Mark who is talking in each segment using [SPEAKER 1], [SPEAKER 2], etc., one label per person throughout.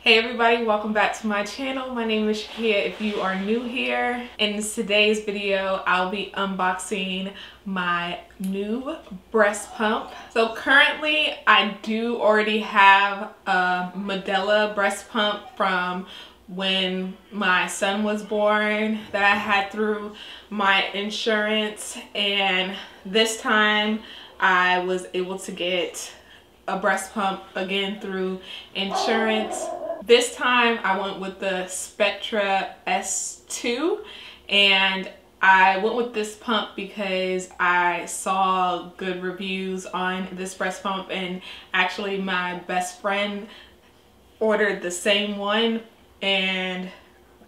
[SPEAKER 1] Hey everybody, welcome back to my channel. My name is Shakia if you are new here. In today's video, I'll be unboxing my new breast pump. So currently, I do already have a Medela breast pump from when my son was born that I had through my insurance, and this time I was able to get a breast pump again through insurance. This time I went with the Spectra S2, and I went with this pump because I saw good reviews on this breast pump, and actually my best friend ordered the same one, and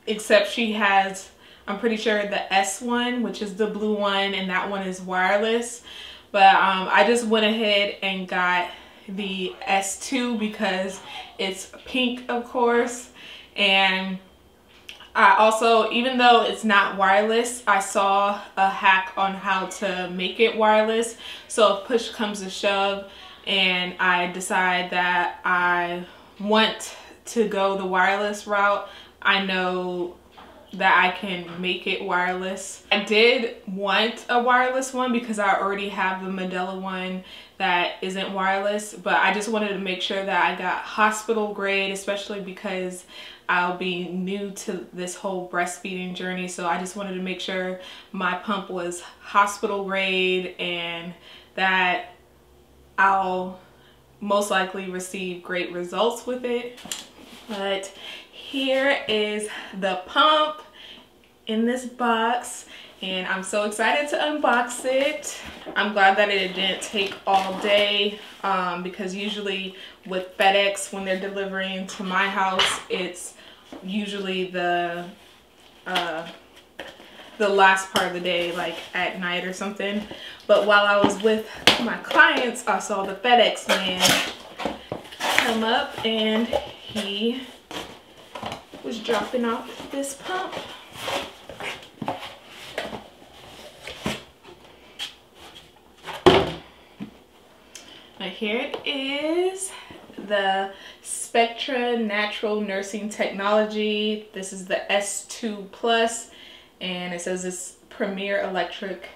[SPEAKER 1] except she has, I'm pretty sure, the S1, which is the blue one, and that one is wireless. But I just went ahead and got the S2 because it's pink, of course. And I also, even though it's not wireless, I saw a hack on how to make it wireless. So if push comes to shove and I decide that I want to go the wireless route, I know that I can make it wireless. I did want a wireless one because I already have the Medela one that isn't wireless, but I just wanted to make sure that I got hospital grade, especially because I'll be new to this whole breastfeeding journey. So I just wanted to make sure my pump was hospital grade and that I'll most likely receive great results with it. But here is the pump in this box, and I'm so excited to unbox it. I'm glad that it didn't take all day because usually with FedEx, when they're delivering to my house, it's usually the last part of the day, like at night or something. But while I was with my clients, I saw the FedEx man come up and he was dropping off this pump. Now here it is, the Spectra Natural Nursing Technology. This is the S2 Plus, and it says it's Premier Electric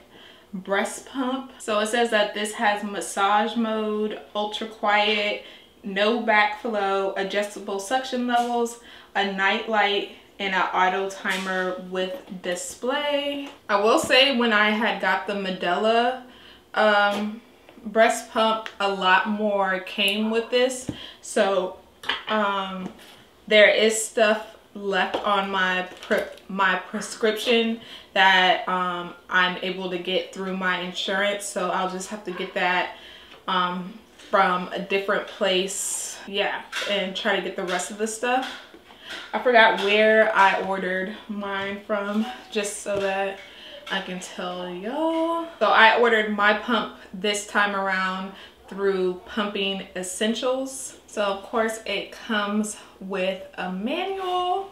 [SPEAKER 1] Breast Pump. So it says that this has massage mode, ultra quiet, no backflow, adjustable suction levels, a night light, and an auto timer with display. I will say when I had got the Medela breast pump, a lot more came with this. So there is stuff left on my prescription that I'm able to get through my insurance. So I'll just have to get that from a different place, yeah, and try to get the rest of the stuff. I forgot where I ordered mine from, just so that I can tell y'all. So I ordered my pump this time around through Pumping Essentials. So of course it comes with a manual.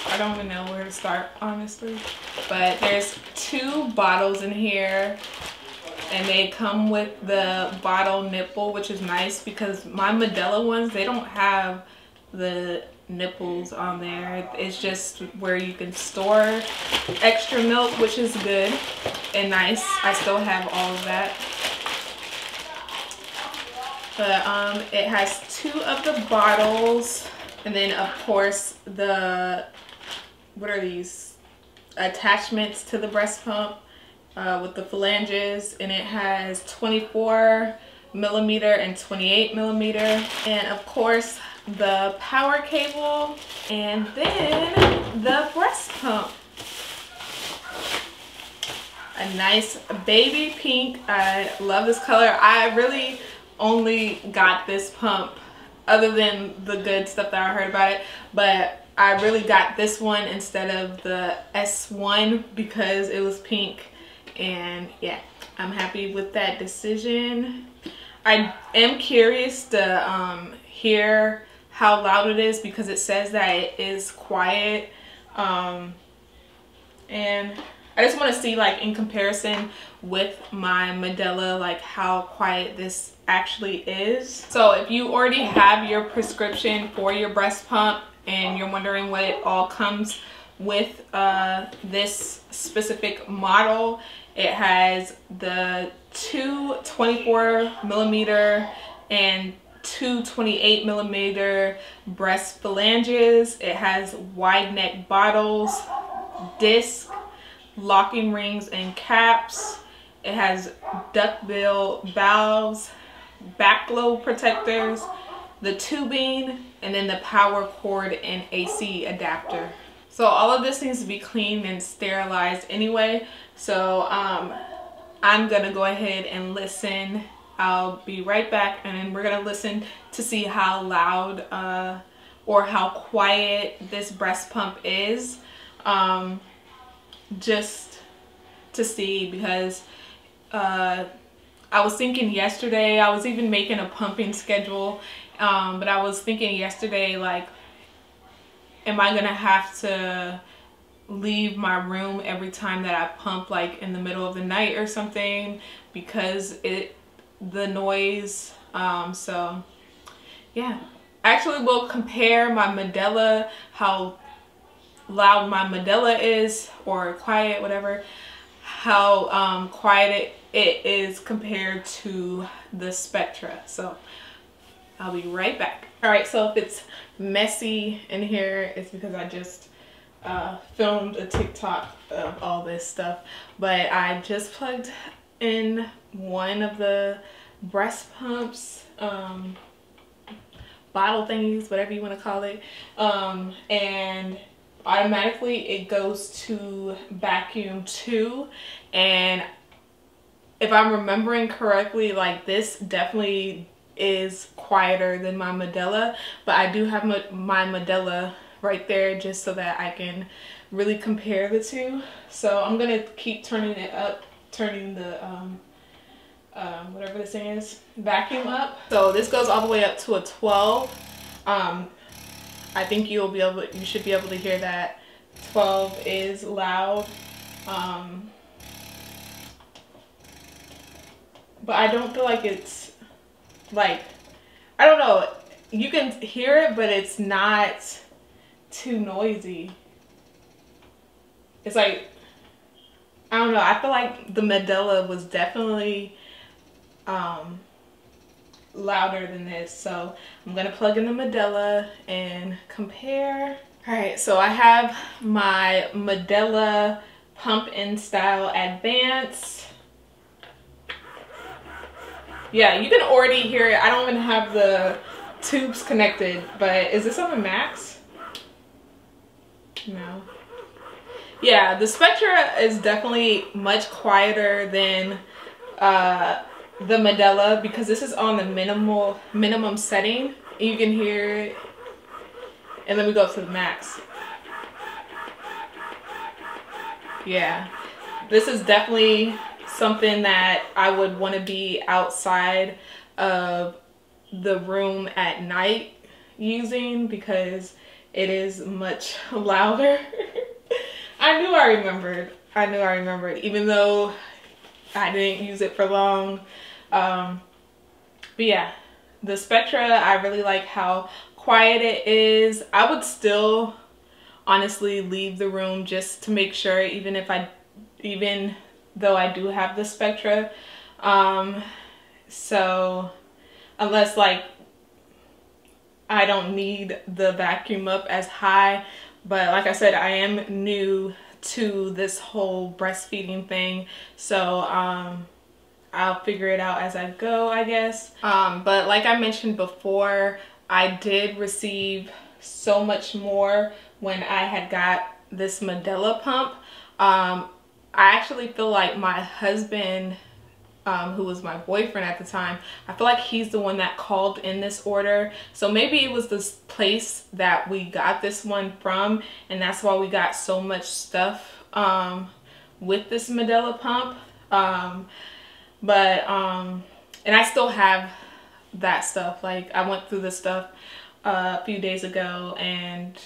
[SPEAKER 1] I don't even know where to start, honestly. But there's 2 bottles in here, and they come with the bottle nipple, which is nice because my Medela ones, they don't have the nipples on there. It's just where you can store extra milk, which is good and nice. I still have all of that. But it has 2 of the bottles, and then of course the, what are these, attachments to the breast pump with the phalanges, and it has 24 millimeter and 28 millimeter, and of course the power cable, and then the breast pump. A nice baby pink. I love this color. I really only got this pump, other than the good stuff that I heard about it, but I really got this one instead of the S1 because it was pink, and yeah, I'm happy with that decision. I am curious to hear how loud it is because it says that it is quiet, and I just want to see like in comparison with my Medela, like how quiet this actually is. So if you already have your prescription for your breast pump and you're wondering what it all comes with this specific model, it has the two 24mm and two 28mm breast phalanges. It has wide neck bottles, disc, locking rings and caps. It has duckbill valves, backflow protectors, the tubing, and then the power cord and AC adapter. So all of this needs to be cleaned and sterilized anyway. So I'm gonna go ahead and listen. I'll be right back, and then we're gonna listen to see how loud or how quiet this breast pump is. Just to see, because I was thinking yesterday, I was even making a pumping schedule, but I was thinking yesterday, like, am I gonna have to leave my room every time that I pump, like in the middle of the night or something, because the noise. So yeah, actually we'll compare my Medela, how loud my Medela is, or quiet, whatever, how quiet it is compared to the Spectra. So I'll be right back. All right, so if it's messy in here, it's because I just filmed a TikTok of all this stuff, but I just plugged in one of the breast pumps, bottle thingies, whatever you want to call it, and automatically it goes to vacuum 2. And if I'm remembering correctly, like, this definitely is quieter than my Medela, but I do have my Medela right there just so that I can really compare the two. So I'm gonna keep turning it up, turning the whatever this thing is, vacuum up. So this goes all the way up to a 12. I think you should be able to hear that 12 is loud. But I don't feel like it's, like, I don't know, you can hear it, but it's not too noisy. It's like, I don't know, I feel like the Medela was definitely louder than this. So I'm gonna plug in the Medela and compare. All right, so I have my Medela Pump In Style Advance. Yeah, you can already hear it. I don't even have the tubes connected, but is this on the max? No. Yeah, the Spectra is definitely much quieter than the Medela, because this is on the minimum setting. You can hear it. And then we go to the max. Yeah, this is definitely something that I would want to be outside of the room at night using, because it is much louder. I knew I remembered, even though I didn't use it for long. But yeah, the Spectra, I really like how quiet it is. I would still honestly leave the room just to make sure, even though I do have the Spectra. So unless, like, I don't need the vacuum up as high, but like I said, I am new to this whole breastfeeding thing, so I'll figure it out as I go, I guess. But like I mentioned before, I did receive so much more when I had got this Medela pump. I actually feel like my husband, who was my boyfriend at the time, I feel like he's the one that called in this order. So maybe it was this place that we got this one from, and that's why we got so much stuff with this Medela pump. And I still have that stuff. Like, I went through this stuff a few days ago, and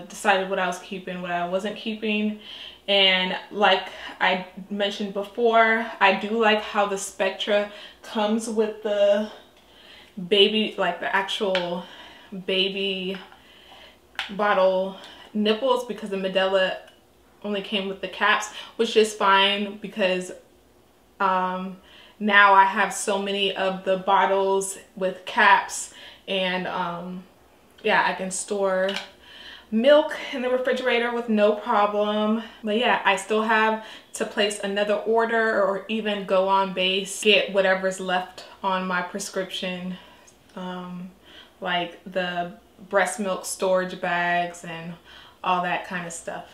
[SPEAKER 1] decided what I was keeping, what I wasn't keeping. And like I mentioned before, I do like how the Spectra comes with the baby, like the actual baby bottle nipples, because the Medela only came with the caps, which is fine because now I have so many of the bottles with caps, and yeah, I can store milk in the refrigerator with no problem. But yeah, I still have to place another order or even go on base, get whatever's left on my prescription, like the breast milk storage bags and all that kind of stuff.